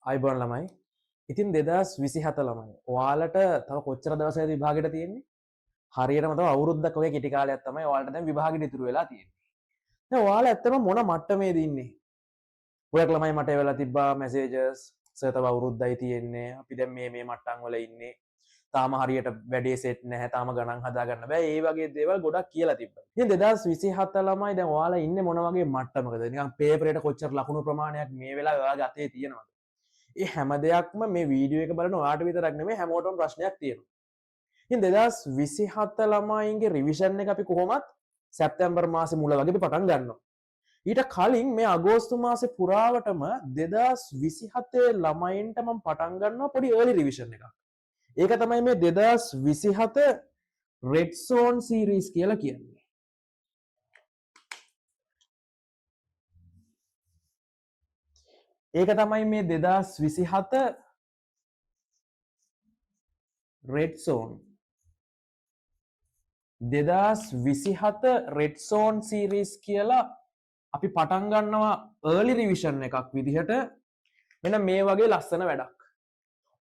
අයිබෝන් ළමයි. ඉතින් 2027 ළමයි. ඔයාලට තව කොච්චර දවසයිද විභාගෙට තියෙන්නේ? හරියටම තව අවුරුද්දක් වගේ කෙටි කාලයක් තමයි ඔයාලට දැන් විභාගෙට ඉතුරු වෙලා තියෙන්නේ. දැන් ඔයාලා ඇත්තම මොන මට්ටමේද ඉන්නේ? ගොඩක් ළමයි මට එවලා තිබ්බා මැසේජස් සර් තව අවුරුද්දයි තියෙන්නේ. අපි දැන් මේ මට්ටම් වල ඉන්නේ. තාම හරියට වැඩේ සෙට් නැහැ. තාම ගණන් හදා ගන්න බෑ. ඒ වගේ දේවල් ගොඩක් කියලා තිබ්බා. ඉතින් 2027 ළමයි දැන් ඔයාලා ඉන්නේ මොන වගේ මට්ටමකද? නිකන් පේපරේට කොච්චර ලකුණු ප්‍රමාණයක් මේ වෙලාවේ ඔයාගේ අතේ තියෙනවද? ඒ හැම දෙයක්ම මේ වීඩියෝ එක බලන ඔයාට විතරක් නෙමෙයි හැමෝටම ප්‍රශ්නයක් තියෙනවා. ඉතින් 2027 ළමයින්ගේ රිවිෂන් එක අපි කොහොමත් සැප්තැම්බර් මාසේ මුල වගේ අපි පටන් ගන්නවා. ඊට කලින් මේ අගෝස්තු මාසේ පුරාවටම 2027 ළමයින්ට මම පටන් ගන්නවා පොඩි early revision එකක්. ඒක තමයි මේ 2027 Red Zone series කියලා කියන්නේ. ඒක තමයි මේ 2027 Red Zone 2027 Red Zone series කියලා අපි පටන් ගන්නවා early revision එකක් විදිහට මෙන්න මේ වගේ ලස්සන වැඩක්.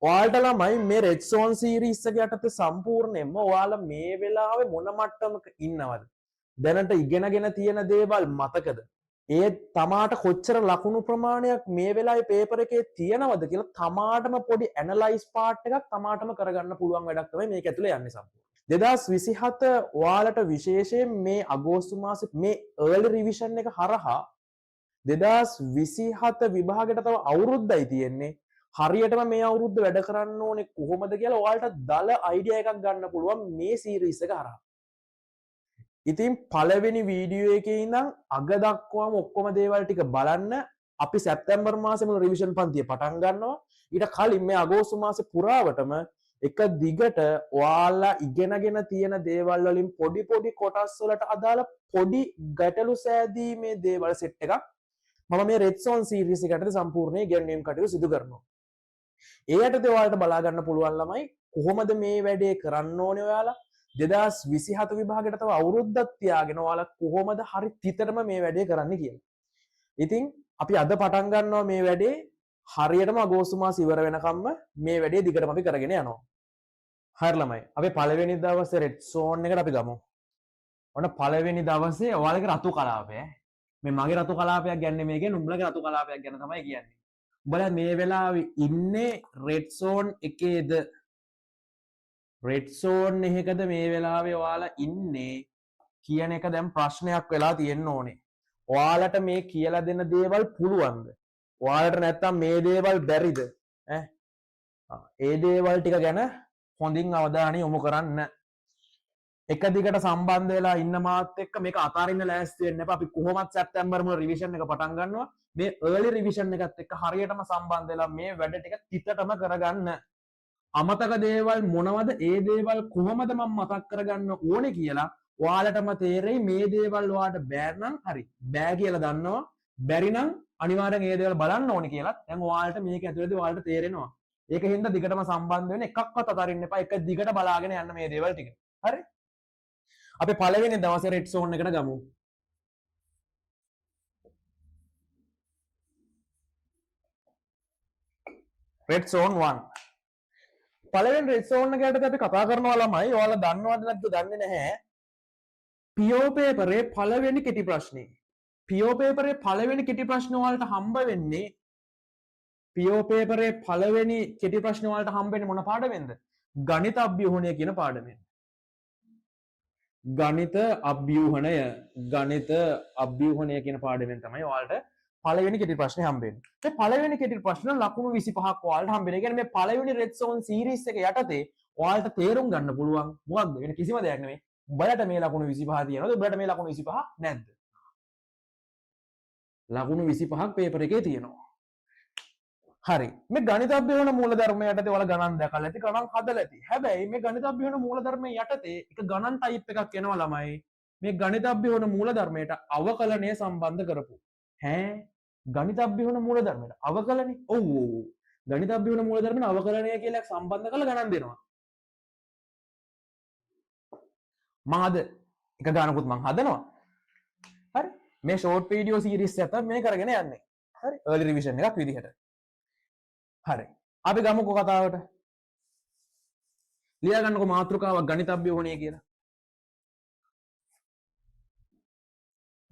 ඔයාලට ළමයි මේ Red Zone series එක යටතේ සම්පූර්ණයෙන්ම ඔයාලා මේ වෙලාවේ මොන මට්ටමක ඉන්නවද? දැනට ඉගෙනගෙන තියෙන දේවල් මතකද? ඒ තමාට කොච්චර ලකුණු ප්‍රමාණයක් මේ වෙලාවේ පේපර් එකේ තියෙනවද කියලා තමාටම පොඩි ඇනලයිස් පාර්ට් එකක් තමාටම කරගන්න පුළුවන් වැඩක් තමයි මේක ඇතුලේ යන්නේ සම්පූර්ණ. 2027 ඔයාලට විශේෂයෙන් මේ අගෝස්තු මාසේ මේ early revision එක හරහා 2027 විභාගයට තව අවුරුද්දයි තියෙන්නේ. හරියටම මේ අවුරුද්ද වැඩ කරන්න ඕනේ කොහොමද කියලා ඔයාලට දල අයිඩියා එකක් ගන්න පුළුවන් මේ සීරීස් එක හරහා. ඉතින් පළවෙනි වීඩියෝ එකේ ඉඳන් අග දක්වාම ඔක්කොම දේවල් ටික බලන්න අපි සැප්තැම්බර් මාසේ මුල රිවිෂන් පන්තිය පටන් ගන්නවා. ඊට කලින් මේ අගෝස්තු මාසේ පුරාවටම එක දිගට ඔයාලා ඉගෙනගෙන තියෙන දේවල් වලින් පොඩි පොඩි කොටස් වලට අදාළ පොඩි ගැටලු සෑදීමේ දේවල් සෙට් එකක් මම මේ Red Zone series එකට සම්පූර්ණ ඉගෙනීම් කටයුතු සිදු කරනවා. ඒ යටතේ ඔයාලට බලා ගන්න පුළුවන් ළමයි කොහොමද මේ වැඩේ කරන්න ඕනේ ඔයාලා 2027 විභාගයට තව අවුරුද්දක් තියාගෙන ඔයාලා කොහොමද හරි තිතටම මේ වැඩේ කරන්න කියලා. ඉතින් අපි අද පටන් ගන්නවා මේ වැඩේ හරියටම අගෝස්තු මාස ඉවර වෙනකම්ම මේ වැඩේ දිගටම අපි කරගෙන යනවා. හරි ළමයි. අපි පළවෙනි දවසේ Red Zone එකට අපි ගමු. ඔන්න පළවෙනි දවසේ ඔයාලගේ රතු කලාපය. මේ මගේ රතු කලාපයක් ගන්න මේකේ නුඹලගේ රතු කලාපයක් ගැන තමයි කියන්නේ. උඹලා මේ වෙලාවේ ඉන්නේ Red Zone එකේද? Red Zone එකකද මේ වෙලාවේ ඔයාලා ඉන්නේ කියන එක දැන් ප්‍රශ්නයක් වෙලා තියෙන්න ඕනේ. ඔයාලට මේ කියලා දෙන දේවල් පුළුවන්ද? ඔයාලට නැත්තම් මේ දේවල් බැරිද? ඒ දේවල් ටික ගැන හොඳින් අවධානය යොමු කරන්න. එක දිගට සම්බන්ධ වෙලා ඉන්න මාත් එක්ක මේක අතාරින්න ලෑස්ති වෙන්න එපා. අපි කොහොමත් සැප්තැම්බර් මුල රිවිෂන් එක පටන් ගන්නවා. මේ early revision එකත් එක්ක හරියටම සම්බන්ධ වෙලා මේ වැඩ ටික තිතටම කරගන්න. අමතක දේවල් මොනවද? ඒ දේවල් කොහොමද මම මතක් කරගන්න ඕනේ කියලා ඔයාලටම තේරෙයි. මේ දේවල් ඔයාලට බෑ නම් හරි. බෑ කියලා දන්නවා. බැරි නම් අනිවාර්යෙන් ඒ දේවල් බලන්න ඕනේ කියලා දැන් ඔයාලට මේක ඇතුළේදී ඔයාලට තේරෙනවා. ඒක හින්දා දිගටම සම්බන්ධ වෙන්න එකක්වත් අතාරින්න එපා. එක දිගට බලාගෙන යන්න මේ දේවල් ටික. හරි? අපි පළවෙනි දවසේ Red Zone එකට ගමු. Red Zone 1. පළවෙනි Red Zone එක යටතේ අපි කතා කරනවා ළමයි. ඔයාලා දන්නවද නැද්ද දන්නේ නැහැ. PO පේපරේ පළවෙනි කෙටි ප්‍රශ්නේ. PO පේපරේ පළවෙනි කෙටි ප්‍රශ්න ඔයාලට හම්බ වෙන්නේ PO පේපරේ පළවෙනි කෙටි ප්‍රශ්න ඔයාලට හම්බ වෙන්නේ මොන පාඩමෙන්ද? ගණිත අභ්‍යුහණය කියන පාඩමෙන්. ගණිත අභ්‍යුහණය කියන පාඩමෙන් තමයි ඔයාලට පළවෙනි කෙටි ප්‍රශ්නේ හම්බෙන්නේ. මේ පළවෙනි කෙටි ප්‍රශ්න ලකුණු 25ක් ඔයාලට හම්බෙනවා. ඒ කියන්නේ මේ පළවෙනි Red Zone series එක යටතේ ඔයාලට තේරුම් ගන්න පුළුවන් මොකක්ද වෙන කිසිම දෙයක් නෙමෙයි. උඹලට මේ ලකුණු 25 තියෙනවද? උඹලට මේ ලකුණු 25 නැද්ද? ලකුණු 25ක් පේපර් එකේ තියෙනවා. හරි. මේ ගණිත අභ්‍යුහන මූලධර්ම යටතේ ඔයාලා ගණන් දැකලා ඇති, ගණන් හදලා ඇති. හැබැයි මේ ගණිත අභ්‍යුහන මූලධර්මයේ යටතේ එක ගණන් ටයිප් එකක් එනවා ළමයි. මේ ගණිත අභ්‍යුහන මූලධර්මයට අවකලනය සම්බන්ධ කරපු. ගණිත අභ්‍යුහන මූලධර්මයට අවකලනේ. ඔව්. ගණිත අභ්‍යුහන මූලධර්මයට අවකලනය කියලා සම්බන්ධ කරලා ගණන් දෙනවා. මම අද එක ගණකුත් මම හදනවා. හරි. මේ ෂෝට් වීඩියෝ සීරීස් එක මේ කරගෙන යන්නේ. හරි. early revision එකක් විදිහට. හරි. අපි ගමුකෝ කතාවට. ලියා ගන්නකෝ මාතෘකාවක් ගණිතබ්බ්‍යෝහණය කියලා.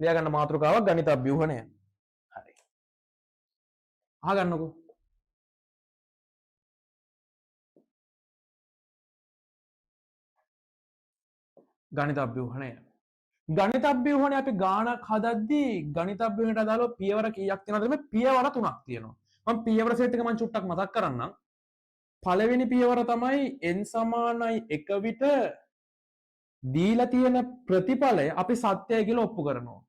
ලියා ගන්න මාතෘකාවක් ගණිතබ්බ්‍යෝහණය. හරි. අහගන්නකෝ. ගණිතබ්බ්‍යෝහණය. ගණිතබ්බ්‍යෝහණය අපි ගානක් හදද්දී ගණිතබ්බ්‍යෝහණයට අදාළව පියවර කීයක් තියෙනවද? මේ පියවර 3ක් තියෙනවා. මම පියවර සෙට් එක මම චුට්ටක් මතක් කරන්නම්. පළවෙනි පියවර තමයි n සමානයි 1 විට දීලා තියෙන ප්‍රතිඵලය අපි සත්‍යයි කියලා ඔප්පු කරනවා.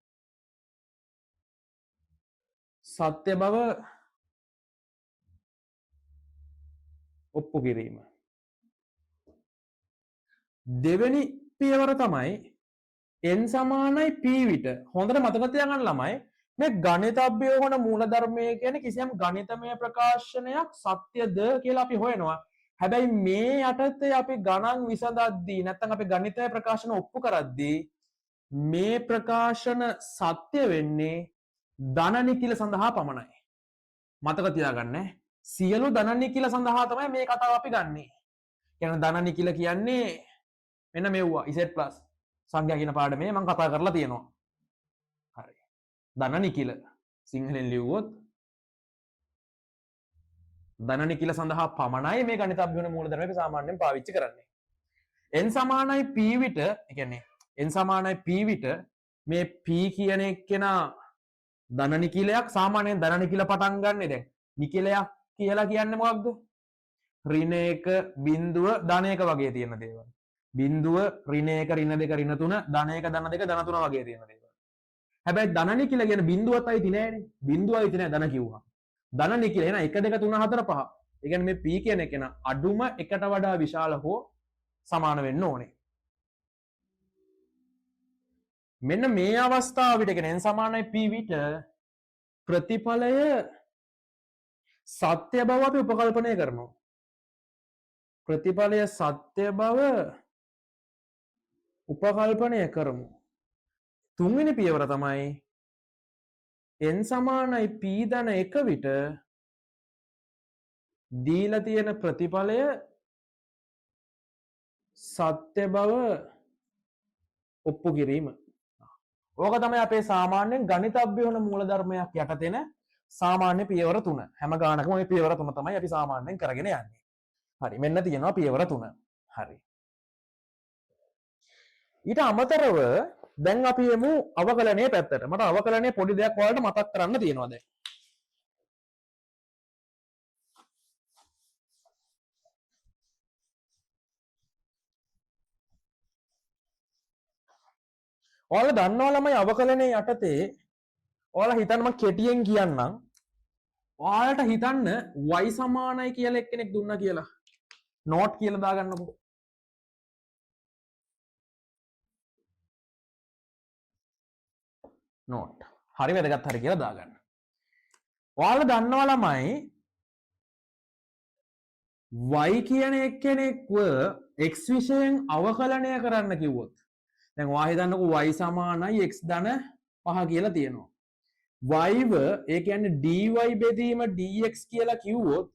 සත්‍ය බව ඔප්පු කිරීම. දෙවෙනි පියවර තමයි n සමානයි p විට. හොඳට මතක තියාගන්න ළමයි මේ ගණිතබ්බ්‍යෝහණ මූලධර්මය කියන්නේ කිසියම් ගණිතමය ප්‍රකාශනයක් සත්‍යද කියලා අපි හොයනවා. හැබැයි මේ යටතේ අපි ගණන් විසඳද්දී නැත්නම් අපි ගණිතය ප්‍රකාශන ඔප්පු කරද්දී මේ ප්‍රකාශන සත්‍ය වෙන්නේ ධන නිකිල සඳහා පමණයි. මතක තියාගන්න. සියලු ධන නිකිල සඳහා තමයි මේ කතාව අපි ගන්නෙ. කියන්නේ ධන නිකිල කියන්නේ මෙන්න මෙව්වා Z+ සංඛ්‍යා කියන පාඩමේ මම කතා කරලා තියෙනවා. හරි. ධන නිකිල සිංහලෙන් ලියුවොත් ධන නිකිල සඳහා පමණයි මේ ගණිතබ්බ්‍යෝහණ මූලධර්ම අපි සාමාන්‍යයෙන් පාවිච්චි කරන්නේ. n සමානයි p විට, ඒ කියන්නේ n සමානයි p විට මේ p කියන එක්කෙනා ධන නිකිලයක්. සාමාන්‍යයෙන් ධන නිකිල පටන් ගන්නෙ දැන් නිකිලයක් කියලා කියන්නේ මොකක්ද? ඍණ 1 බිංදුව ධන 1 වගේ තියෙන දේවල්. බිංදුව ඍණ 1 ඍණ 2 ඍණ 3 ධන 1 ධන 2 ධන 3 වගේ තියෙන දේවල්. හැබැයි ධන නිකිල කියන බිංදුවත් අයිති නෑනේ. බිංදුව අයිති නෑ ධන කිව්වා. ධන නිකිල එන 1 2 3 4 5. ඒ කියන්නේ මේ p කියන එක න අඩුම එකට වඩා විශාල හෝ සමාන වෙන්න ඕනේ. මෙන්න මේ අවස්ථාවට කියන්නේ n සමානයි p විට ප්‍රතිඵලය සත්‍ය බව අපි උපකල්පනය කරනවා. ප්‍රතිඵලය සත්‍ය බව උපකල්පනය කරමු. තුන්වෙනි පියවර තමයි n සමානයි p ධන 1 විට දීලා තියෙන ප්‍රතිඵලය සත්‍ය බව ඔප්පු කිරීම. ඕක තමයි අපේ සාමාන්‍යයෙන් ගණිතබ්බ්‍යෝහණ මූලධර්මයක් යටතේන සාමාන්‍ය පියවර 3. හැම ගානකම මේ පියවර 3 තමයි අපි සාමාන්‍යයෙන් කරගෙන යන්නේ. හරි. මෙන්න තියෙනවා පියවර 3. හරි. ඊට අමතරව දැන් අපි යමු අවකලනයේ පැත්තට. මට අවකලනයේ පොඩි දෙයක් ඔයාලට මතක් කරන්න තියෙනවා දැන්. ඔයාලා දන්නවා ළමයි අවකලනයේ යටතේ ඔයාලා හිතන්න මම කෙටියෙන් කියන්නම්. ඔයාලට හිතන්න y සමානයි කියලා එක්කෙනෙක් දුන්නා කියලා. නෝට් කියලා දාගන්නකෝ. නෝට්. හරි වැදගත් හරි කියලා දාගන්න. ඔයාලා දන්නවා ළමයි y කියන එක්කෙනෙක්ව x විෂයෙන් අවකලනය කරන්න කිව්වොත් දැන් ඔයා හිතන්නකෝ y සමානයි x ධන 5 කියලා තියෙනවා. y ව ඒ කියන්නේ dy බෙදීම dx කියලා කිව්වොත්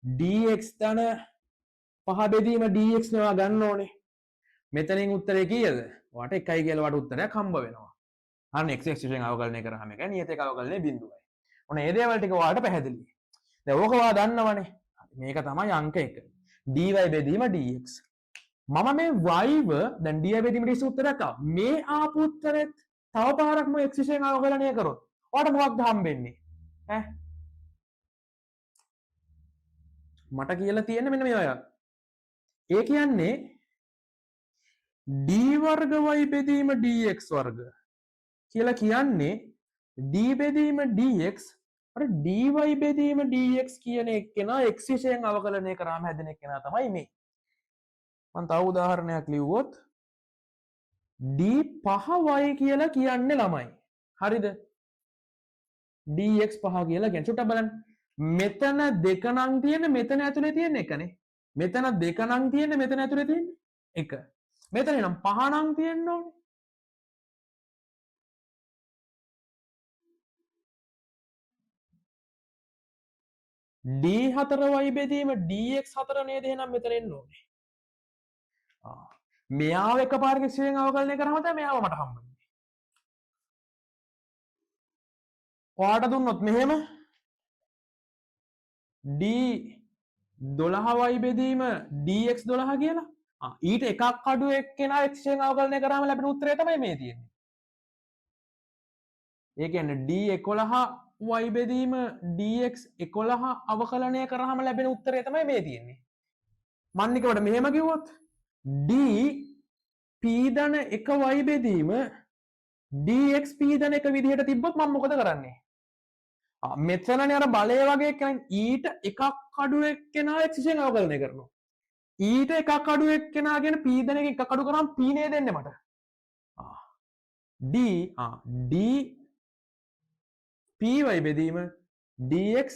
dx ධන 5 බෙදීම dx නවා ගන්න ඕනේ. මෙතනින් උත්තරේ කීයද? ඔයාට 1යි කියලා වට උත්තරයක් හම්බ වෙනවා. අන්න x විෂයෙන් අවකලනය කරාම එකයි නියත එක අවකලනයේ බිඳුවයි. ඔන්න ඒ දේවල් ටික ඔයාලට පැහැදිලියි. දැන් ඕක ඔයා දන්නවනේ. මේක තමයි අංක 1. dy බෙදීම dx. මම මේ y ව දැන් dy බෙදීම dx උත්තරයක් ආවා. මේ ආපු උත්තරෙත් තව පාරක් මම x විෂයෙන් අවකලනය කරොත් ඔයාට මොකක්ද හම්බෙන්නේ? ඈ මට කියලා තියෙන්නේ මෙන්න මේ අය. ඒ කියන්නේ d වර්ග y බෙදීම dx වර්ග කියලා කියන්නේ d බෙදීම dx අර dy බෙදීම dx කියන එක්කෙනා x විෂයෙන් අවකලනය කරාම හැදෙන එක්කෙනා තමයි මේ. මම තව උදාහරණයක් ලිව්වොත් d5y කියලා කියන්නේ ළමයි. හරිද? dx 5 කියලා කියන්නේ. චුට්ටක් බලන්න. මෙතන දෙක නම් තියෙන්නේ මෙතන ඇතුලේ තියෙන එකනේ. මෙතන දෙක නම් තියෙන්නේ මෙතන ඇතුලේ තියෙන්නේ එක. මෙතන නම් 5 නම් තියෙන්න ඕනේ. D4y බෙදීම dx4 නේද එහෙනම් මෙතන එන්න ඕනේ. මෙයාව එකපාරට කිසිවෙන් අවකලනය කරාම තමයි මෙයාව මට හම්බෙන්නේ. ඔයාට දුන්නොත් මෙහෙම D12y බෙදීම dx12 කියලා. ඊට එකක් අඩු එක්කෙනා x ෙන් අවකලනය කරාම ලැබෙන උත්තරය තමයි මේ තියෙන්නේ. ඒ කියන්නේ D11y බෙදීම dx11 අවකලනය කරාම ලැබෙන උත්තරය තමයි මේ තියෙන්නේ. මන්නිකවට මෙහෙම කිව්වොත් D p ධන 1y බෙදීම dx p ධන 1 විදිහට තිබ්බොත් මම මොකද කරන්නේ? මෙතනනේ අර බලය වගේ කියන්නේ ඊට එකක් අඩු එක්කෙනා x ෙන් අවකලනය කරනවා. ඊට එකක් අඩු එක්කෙනා කියන p ධන එක එකක් අඩු කරාම p නේ දෙන්නේ මට. D py බෙදීම dx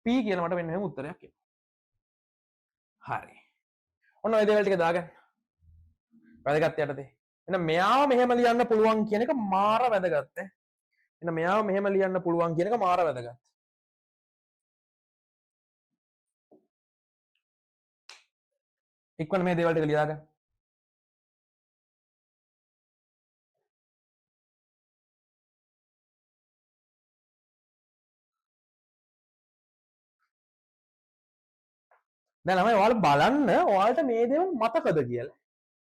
p කියලා මට මෙන්න මෙහෙම උත්තරයක් එනවා. හරි. ඔන්න ඔය දේවල් ටික දාගන්න. වැදගත් යටතේ. එහෙනම් මෙයාව මෙහෙම ලියන්න පුළුවන් කියන එක මාර වැදගත් ඈ. එහෙනම් මෙයාව මෙහෙම ලියන්න පුළුවන් කියන එක මාර වැදගත්. ඉක්මන මේ දේවල් ටික ලියාගන්න. දැන් ළමයි ඔයාලා බලන්න ඔයාලට මේ දේවල් මතකද කියලා.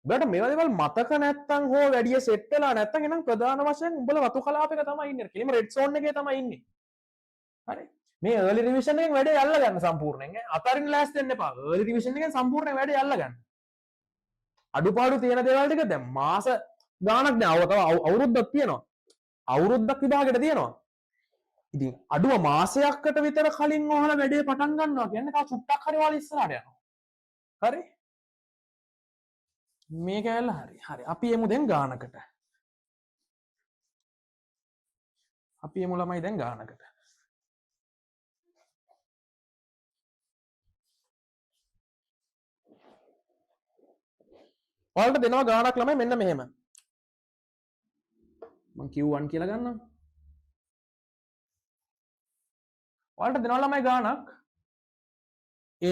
ඔයාලට මේවා දේවල් මතක නැත්තම් හෝ වැඩි සෙට් වෙලා නැත්තම් එහෙනම් ප්‍රධාන වශයෙන් උඹලා වතු කලාපයක තමයි ඉන්නේ. කෙලිම රෙඩ් සෝන් එකේ තමයි ඉන්නේ. හරි. මේ early revision එකෙන් වැඩේ අල්ල ගන්න සම්පූර්ණයෙන්. අතරින් ලෑස්ති වෙන්න එපා. early revision එකෙන් සම්පූර්ණයෙන් වැඩේ අල්ල ගන්න. අඩුපාඩු තියෙන දේවල් ටික දැන් මාස ගාණක් නෑ. තව අවුරුද්දක් තියෙනවා. අවුරුද්දක් විභාගෙට තියෙනවා. ඉතින් අඩුව මාසයක්කට විතර කලින් ඔයාලා වැඩේ පටන් ගන්නවා කියන්නේ තව චුට්ටක් හරි ඔයාලා ඉස්සරහට යනවා. හරි? මේක ඇල්ල හරි. හරි. අපි එමු දැන් ගානකට. අපි එමු ළමයි දැන් ගානකට. ඔයාලට දෙනවා ගානක් ළමයි මෙන්න මෙහෙම. මම Q1 කියලා ගන්නම්. ඔයාලට දෙනවා ළමයි ගානක්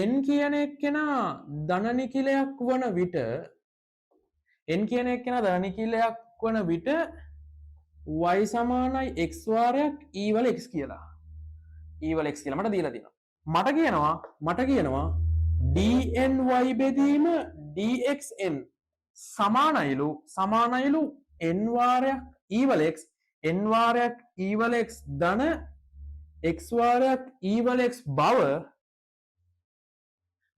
n කියන එක්කෙනා ධන නිකිලයක් වන විට n කියන එක්කෙනා ධන නිකිලයක් වන විට y සමානයි x වාරයක් e වල x කියලා. e වල x කියලා මට දීලා තියෙනවා. මට කියනවා dny බෙදීම dxn සමානයිලු n වාරයක් e වල x n වාරයක් e වල x ධන x වාරයක් e වල x බව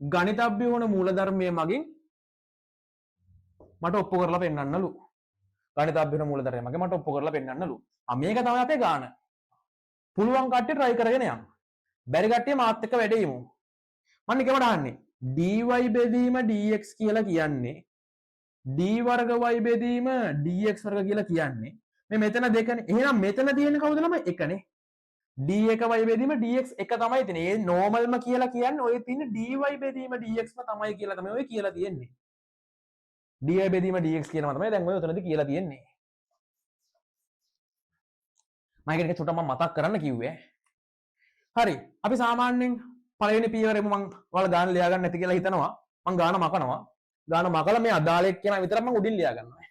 ගණිතබ්බ්‍ය වන මූලධර්මය මගින් මට ඔප්පු කරලා පෙන්වන්නලු. ගණිතබ්බ්‍ය වන මූලධර්මය මගින් මට ඔප්පු කරලා පෙන්වන්නලු. මේක තමයි අපේ ගාන. පුළුවන් කට්ටිය try කරගෙන යන්න. බැරි කට්ටිය මාත් එක්ක වැඩේ යමු. මම නිකමට අහන්නේ dy බෙදීම dx කියලා කියන්නේ d වර්ග y බෙදීම dx වර්ග කියලා කියන්නේ මේ මෙතන දෙකනේ. එහෙනම් මෙතන තියෙන්නේ කවුද ළමයි? එකනේ. d1y බෙදීම dx එක තමයි තියෙන්නේ. ඒ නෝමල්ම කියලා කියන්නේ ඔය තියෙන dy බෙදීම dx ම තමයි කියලා තමයි ඔය කියලා තියෙන්නේ. dy බෙදීම dx කියනවා තමයි දැන් ඔය උතනදී කියලා තියෙන්නේ. මම ඒක චුට්ටක් මම මතක් කරන්න කිව්වේ. හරි. අපි සාමාන්‍යයෙන් පළවෙනි පියවරේම මම ඔයාලා ගාන ලියා ගන්න නැති කියලා හිතනවා. මම ගාන මකනවා. ගාන මකලා මේ අදාළ එක්කෙනා විතරක් මම උඩින් ලියා ගන්නවා.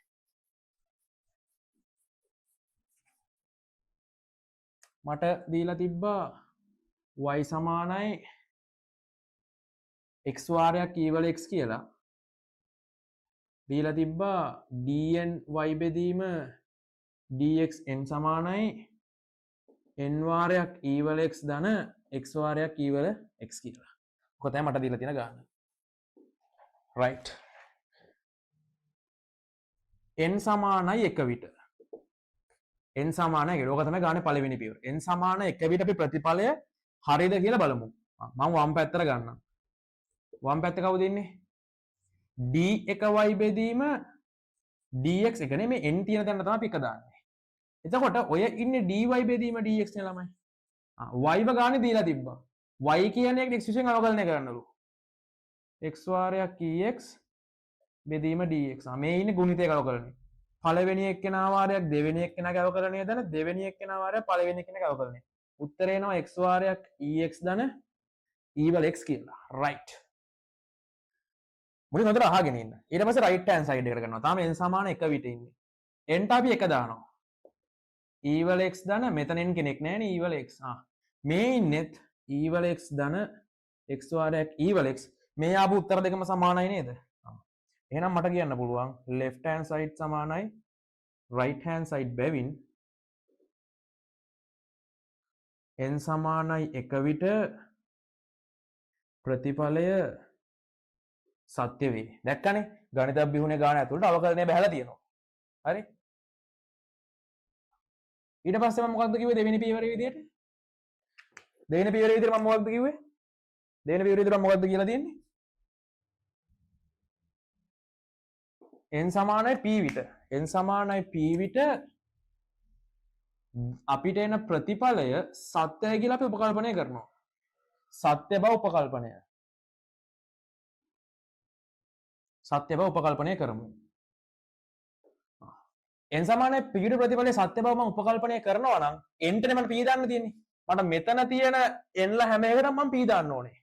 මට දීලා තිබ්බා y සමානයි x වාරයක් e වල x කියලා. දීලා තිබ්බා dn y බෙදීම dx n සමානයි n වාරයක් e වල x ධන x වාරයක් e වල x කියලා. ඔක තමයි මට දීලා තියෙන ගාන. right. n සමානයි 1 විට. n සමානයි කියලා. ඕක තමයි ගානේ පළවෙනි පියවර. n සමාන 1 විට අපි ප්‍රතිඵලය හරියද කියලා බලමු. මම වම් පැත්තට ගන්නම්. වම් පැත්ත කවුද ඉන්නේ? d1y බෙදීම dx එක නේ මේ n තියෙන තැන තමයි අපි එක දාන්නේ. එතකොට ඔය ඉන්නේ dy බෙදීම dx නේ ළමයි. y ව ගානේ දීලා තිබ්බා. y කියන්නේ x විසින් අවකලනය කරන්නලු. x වාරයක් ex බෙදීම dx. මේ ඉන්නේ ගුණිතයක අවකලනය. පළවෙනි එක්කෙනා වාරයක් දෙවෙනි එක්කෙනාගේ අවකලනය දන දෙවෙනි එක්කෙනා වාරයක් පළවෙනි එක්කෙනාගේ අවකලනය. උත්තරේ එනවා x වාරයක් ex ධන e වල x කියලා. right. මුලින් හොඳට අහගෙන ඉන්න. ඊට පස්සේ right hand side එකට කරනවා. තාම n සමාන 1 විට ඉන්නේ. n ට අපි 1 දානවා. e වල x ධන මෙතන n කෙනෙක් නැහැ නේ e වල x. මේ ඉන්නෙත් e වල x ධන x වාරයක් e වල x. මේ ආපු උත්තර දෙකම සමානයි නේද? එහෙනම් මට කියන්න පුළුවන් left hand side සමානයි right hand side බැවින් n සමානයි 1 විට ප්‍රතිඵලය සත්‍ය වේ. දැක්කනේ? ගණිත අභිහුනේ ගාන ඇතුළට අවකලනය බහැලා තියෙනවා. හරි? ඊට පස්සේ මම මොකක්ද කිව්වේ දෙවෙනි පියවරේ විදියට? දෙවෙනි පියවරේ විදියට මම මොකක්ද කිව්වේ? දෙවෙනි පියවරේ විදියට මම මොකක්ද කියලා තියෙන්නේ? n සමානයි p විට. n සමානයි p විට අපිට එන ප්‍රතිඵලය සත්‍යයි කියලා අපි උපකල්පනය කරනවා. සත්‍ය බව උපකල්පනය. සත්‍ය බව උපකල්පනය කරමු. n සමානයි p ට ප්‍රතිඵලය සත්‍ය බව මම උපකල්පනය කරනවා නම් n ට මම p දාන්න තියෙන්නේ. මට මෙතන තියෙන n ලා හැම එකටම මම p දාන්න ඕනේ.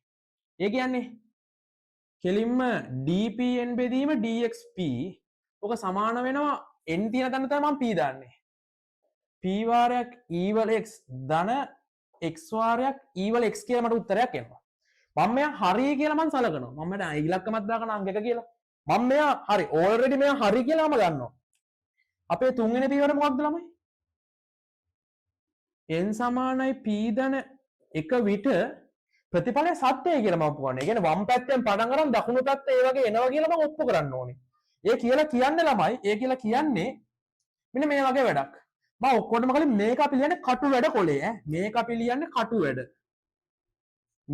ඒ කියන්නේ කෙලින්ම dpn බෙදීම dxp ඔක සමාන වෙනවා n තියෙන තැන තමයි මම p දාන්නේ. p වාරයක් e වල x ධන x වාරයක් e වල x කියලා මට උත්තරයක් එනවා. මම මෙයා හරි කියලා මම සලකනවා. මම මෙයාට ඉලක්කමක් දාගන්න අංක 1 කියලා. මම මෙයා හරි already මෙයා හරි කියලාම ගන්නවා. අපේ තුන්වෙනි පියවර මොකක්ද ළමයි? n සමානයි p ධන 1 විට ප්‍රතිඵලය සත්‍යයි කියලා මම ඔප්පු කරනවා. ඒ කියන්නේ වම් පැත්තෙන් පටන් අරන් දකුණු පැත්ත ඒ වගේ එනවා කියලා මම ඔප්පු කරන්න ඕනේ. ඒ කියලා කියන්නේ ළමයි, ඒ කියලා කියන්නේ මෙන්න මේ වගේ වැඩක්. මම ඔක්කොටම කලින් මේක අපි ලියන්නේ කටු වැඩ කොලේ ඈ. මේක අපි ලියන්නේ කටු වැඩ.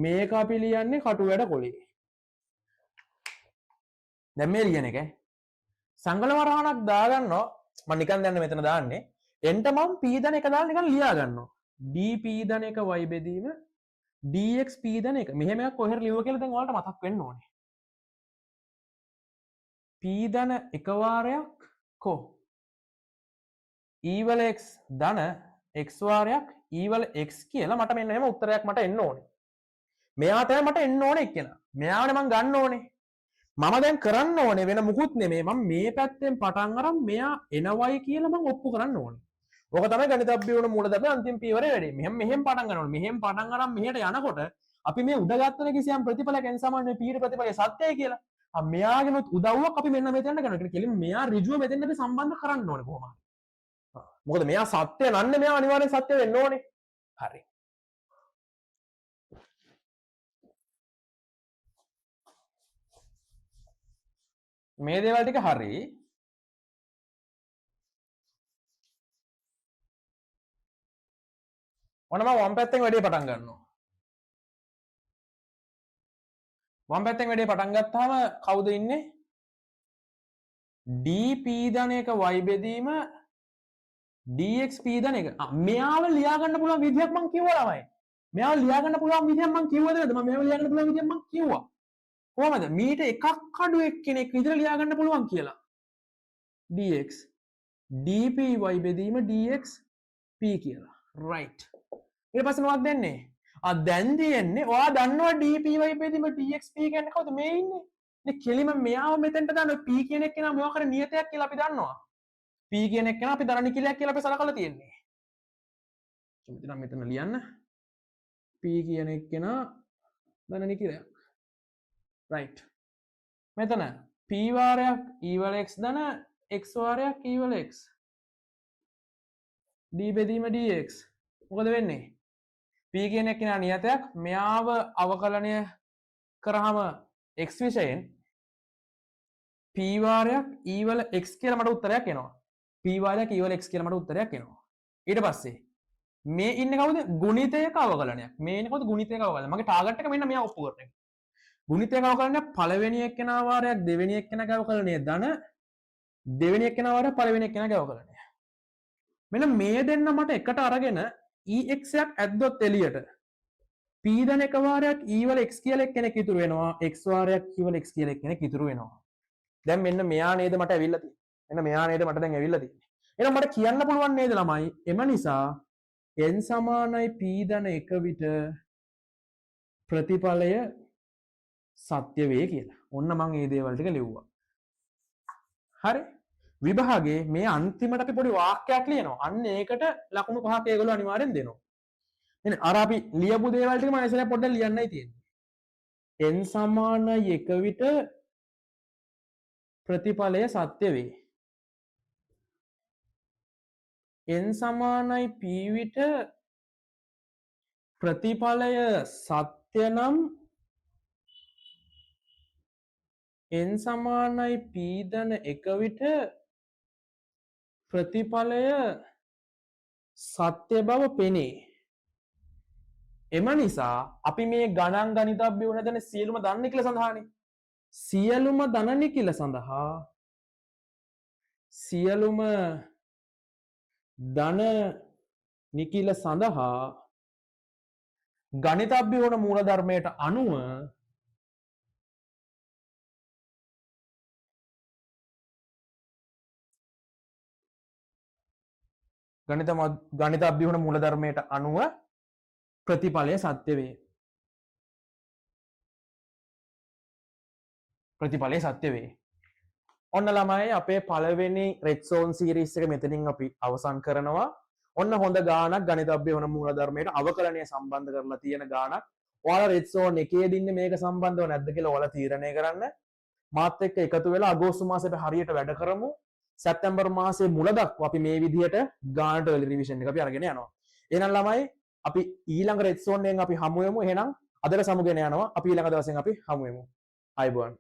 මේක අපි ලියන්නේ කටු වැඩ කොලේ. දැන් මේ ලියන එක සංගල වරහණක් දාගන්නවා. මම නිකන් දැන් මෙතන දාන්නේ. එන්ට මම p ධන 1 දාලා නිකන් ලියා ගන්නවා. dp ධන 1 y බෙදීම dx p ධන 1. මෙහෙම එකක් කොහෙර ලියුවා කියලා දැන් ඔයාලට මතක් වෙන්න ඕනේ. p ධන 1 වාරයක් කො e වල x ධන x වාරයක් e වල x කියලා මට මෙන්න එහෙම උත්තරයක් මට එන්න ඕනේ. මෙයා තමයි මට එන්න ඕනේ එක්කෙනා. මෙයාවනේ මම ගන්න ඕනේ. මම දැන් කරන්න ඕනේ වෙන මුකුත් නෙමෙයි. මම මේ පැත්තෙන් පටන් අරන් මෙයා එනවයි කියලා මම ඔප්පු කරන්න ඕනේ. ඕක තමයි ගණිත අභියෝගන මූලධර්ම අන්තිම පියවරේ වැඩේ. මෙහෙම පටන් ගන්න ඕනේ. මෙහෙම පටන් අරන් මෙහෙට යනකොට අපි මේ උඩ ගත්තන කිසියම් ප්‍රතිඵලයක් n සමාන p ට ප්‍රතිඵලය සත්‍යයි කියලා. මෙයාගෙනුත් උදව්වක් අපි මෙන්න මෙතනට ගන්නවා. ඒක කෙලින් මෙයා ඍජුව මෙතෙන්ට අපි සම්බන්ධ කරන්න ඕනේ කොහොමද? මොකද මෙයා සත්‍ය නන්නේ මෙයා අනිවාර්යෙන් සත්‍ය වෙන්න ඕනේ. හරි. මේ දේවල් ටික හරි. ඔන්න මම වම් පැත්තෙන් වැඩේ පටන් ගන්නවා. වම් පැත්තෙන් වැඩේ පටන් ගත්තාම කවුද ඉන්නේ? dp ධන 1 y බෙදීම dxp ධන 1. මෙයාව ලියා ගන්න පුළුවන් විදියක් මම කිව්වා ළමයි. මෙයාව ලියා ගන්න පුළුවන් විදියක් මම කිව්වද නැද්ද? මම මෙයාව ලියා ගන්න පුළුවන් විදියක් මම කිව්වා. කොහමද? මීට එකක් අඩු එක්කෙනෙක් විදිහට ලියා ගන්න පුළුවන් කියලා. dx dpy බෙදීම dxp කියලා. right. ඊට පස්සේ මොකක්ද දෙන්නේ? දැන් තියෙන්නේ ඔයා දන්නවා dpy බෙදීම dxp කියන්නේ කවුද මේ ඉන්නේ? ඉතින් කෙලිම මෙයාව මෙතෙන්ට දාන්න p කියන එක කෙනා මොකක් හරි නියතයක් කියලා අපි දන්නවා. p කියන එක කෙනා අපි දරණ නිකිලයක් කියලා අපි සලකලා තියෙන්නේ. මෙතන ලියන්න. p කියන එක කෙනා දරණ නිකිලයක්. right. මෙතන p වාරයක් e වල x ධන x වාරයක් e වල x. d බෙදීම dx. මොකද වෙන්නේ? p කියන එක කෙනා නියතයක් මෙයාව අවකලනය කරාම x විෂයෙන් p වාරයක් e වල x කියලා මට උත්තරයක් එනවා. p වාරයක් e වල x කියලා මට උත්තරයක් එනවා. ඊට පස්සේ මේ ඉන්නේ කවුද? ගුණිතයක අවකලනයක්. මේ ඉන්නේ කවුද? ගුණිතයක අවකලනයක්. මගේ ටාගට් එක මෙන්න මෙයා ඔප්පු කරන එක. ගුණිතයක අවකලනය පළවෙනි එක්කෙනා වාරයක් දෙවෙනි එක්කෙනාගේ අවකලනය ධන දෙවෙනි එක්කෙනා වාරයක් පළවෙනි එක්කෙනාගේ අවකලනය. මෙන්න මේ දෙන්න මට එකට අරගෙන ex එකක් ඇද්දොත් එළියට p ධන 1 වාරයක් e වල x කියලා එක්කෙනෙක් ඉතුරු වෙනවා. x වාරයක් e වල x කියලා එක්කෙනෙක් ඉතුරු වෙනවා. දැන් මෙන්න මෙයා නේද මට ඇවිල්ලා තියෙන්නේ. මෙන්න මෙයා නේද මට දැන් ඇවිල්ලා තියෙන්නේ. එහෙනම් මට කියන්න පුළුවන් නේද ළමයි? එම නිසා n සමානයි p ධන 1 විට ප්‍රතිඵලය සත්‍ය වේ කියලා. ඔන්න මං ඒ දේවල් ටික ලිව්වා. හරි. විභාගේ මේ අන්තිමට අපි පොඩි වාක්‍යයක් ලියනවා. අන්න ඒකට ලකුණු 5ක් ඒගොල්ලෝ අනිවාර්යෙන් දෙනවා. එනේ අර අපි ලියපු දේවල් ටික මම ඉස්සරහ පොඩ්ඩක් ලියන්නයි තියෙන්නේ. n සමානයි 1 විට ප්‍රතිඵලය සත්‍ය වේ. n සමානයි p විට ප්‍රතිඵලය සත්‍ය නම් n සමානයි p ධන 1 විට ප්‍රතිඵලය සත්‍ය බව පෙනේ. එම නිසා අපි මේ ගණන් ගණිතබ්බය වුණ දැන සියලුම දන්න නිකිල සඳහානේ. සියලුම ධන නිකිල සඳහා සියලුම ධන නිකිල සඳහා ගණිතබ්බය වුණ මූලධර්මයට අනුව ගණිතබ්බය වුණ මූලධර්මයට අනුව ප්‍රතිඵලය සත්‍ය වේ. ප්‍රතිඵලය සත්‍ය වේ. ඔන්න ළමයි අපේ පළවෙනි රෙඩ්සෝන් සීරීස් එක මෙතනින් අපි අවසන් කරනවා. ඔන්න හොඳ ගානක් ගණිතබ්බය වුණ මූලධර්මයට අවකලනය සම්බන්ධ කරලා තියෙන ගානක්. ඔයාලා රෙඩ්සෝන් එකේ දින්නේ මේක සම්බන්ධව නැද්ද කියලා ඔයාලා තීරණය කරන්න. මාත් එක්ක එකතු වෙලා අගෝස්තු මාසෙට හරියට වැඩ කරමු. සැප්තැම්බර් මාසයේ මුල දක්වා අපි මේ විදිහට ගානට රිවිෂන් එක අපි අරගෙන යනවා. එහෙනම් ළමයි අපි ඊළඟ රෙඩ්සෝන් එකෙන් අපි හමු වෙමු. එහෙනම් අදට සමුගෙන යනවා. අපි ඊළඟ දවසෙන් අපි හමු වෙමු. ආයුබෝවන්.